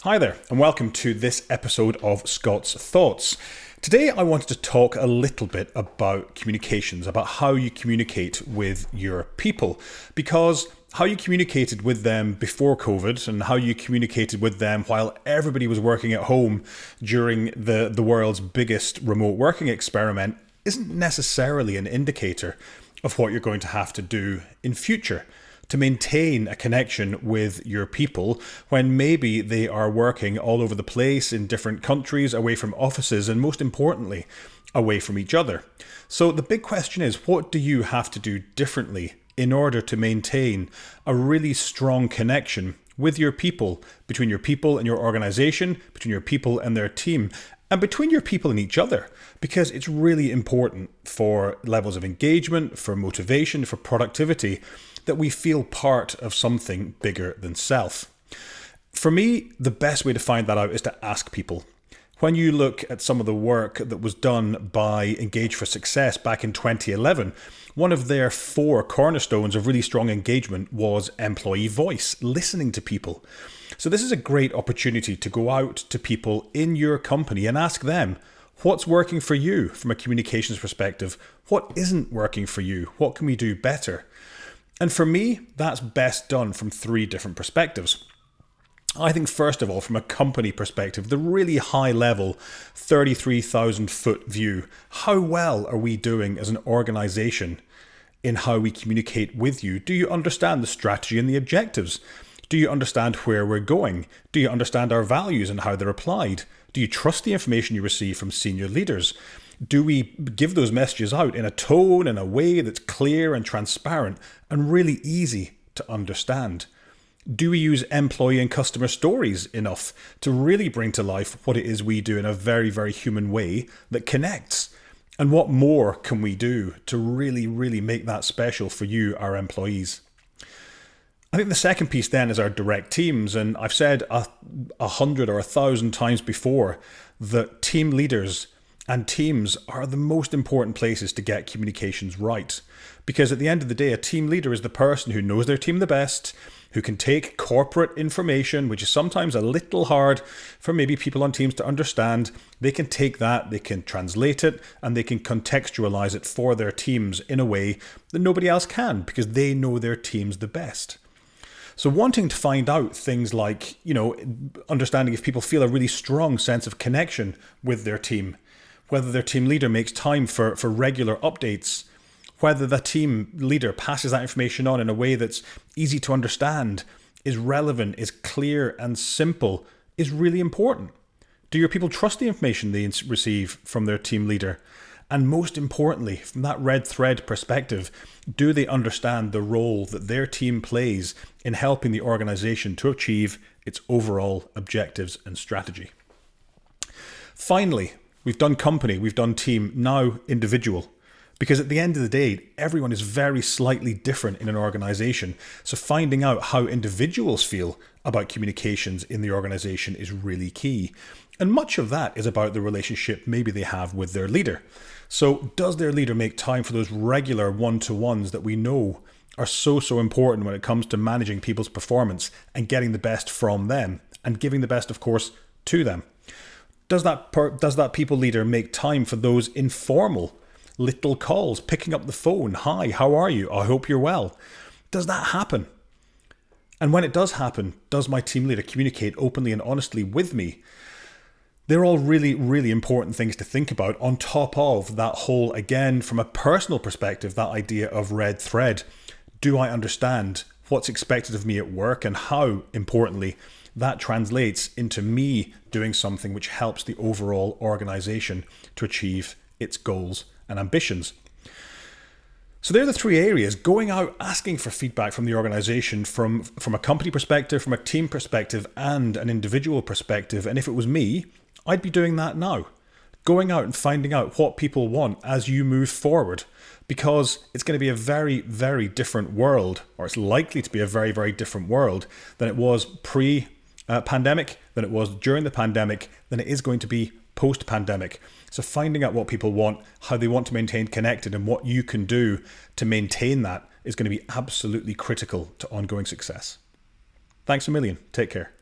Hi there, and welcome to this episode of Scott's Thoughts. Today I wanted to talk a little bit about communications, about how you communicate with your people, because how you communicated with them before COVID and how you communicated with them while everybody was working at home during the world's biggest remote working experiment isn't necessarily an indicator of what you're going to have to do in future to maintain a connection with your people when maybe they are working all over the place in different countries, away from offices, and most importantly, away from each other. So the big question is, what do you have to do differently in order to maintain a really strong connection with your people, between your people and your organization, between your people and their team, and between your people and each other? Because it's really important for levels of engagement, for motivation, for productivity, that we feel part of something bigger than self. For me, the best way to find that out is to ask people. When you look at some of the work that was done by Engage for Success back in 2011, one of their 4 cornerstones of really strong engagement was employee voice, listening to people. So this is a great opportunity to go out to people in your company and ask them, what's working for you from a communications perspective? What isn't working for you? What can we do better? And for me, that's best done from 3 different perspectives. I think, first of all, from a company perspective, the really high level 33,000 foot view. How well are we doing as an organization in how we communicate with you? Do you understand the strategy and the objectives? Do you understand where we're going? Do you understand our values and how they're applied? Do you trust the information you receive from senior leaders? Do we give those messages out in a tone and a way that's clear and transparent and really easy to understand? Do we use employee and customer stories enough to really bring to life what it is we do in a very, very human way that connects? And what more can we do to really, really make that special for you, our employees? I think the second piece then is our direct teams. And I've said 100 or 1,000 times before that team leaders and teams are the most important places to get communications right. Because at the end of the day, a team leader is the person who knows their team the best, who can take corporate information, which is sometimes a little hard for maybe people on teams to understand. They can take that, they can translate it, and they can contextualize it for their teams in a way that nobody else can, because they know their teams the best. So wanting to find out things like, understanding if people feel a really strong sense of connection with their team, whether their team leader makes time for regular updates, whether the team leader passes that information on in a way that's easy to understand, is relevant, is clear and simple, is really important. Do your people trust the information they receive from their team leader? And most importantly, from that red thread perspective, do they understand the role that their team plays in helping the organization to achieve its overall objectives and strategy? Finally, we've done company, we've done team, now individual. Because at the end of the day, everyone is very slightly different in an organization. So finding out how individuals feel about communications in the organization is really key. And much of that is about the relationship maybe they have with their leader. So does their leader make time for those regular one-to-ones that we know are so important when it comes to managing people's performance and getting the best from them and giving the best, of course, to them? Does that people leader make time for those informal little calls, picking up the phone? Hi, how are you? I hope you're well. Does that happen? And when it does happen, does my team leader communicate openly and honestly with me? They're all really, really important things to think about on top of that whole, again, from a personal perspective, that idea of red thread. Do I understand what's expected of me at work and how, importantly, that translates into me doing something which helps the overall organization to achieve its goals and ambitions? So they're the 3 areas: going out, asking for feedback from the organization, from a company perspective, from a team perspective, and an individual perspective. And if it was me, I'd be doing that now. Going out and finding out what people want as you move forward, because it's going to be a very, very different world, or it's likely to be a very, very different world than it was pre-pandemic, than it was during the pandemic, than it is going to be post-pandemic. So finding out what people want, how they want to maintain connected, and what you can do to maintain that is going to be absolutely critical to ongoing success. Thanks a million. Take care.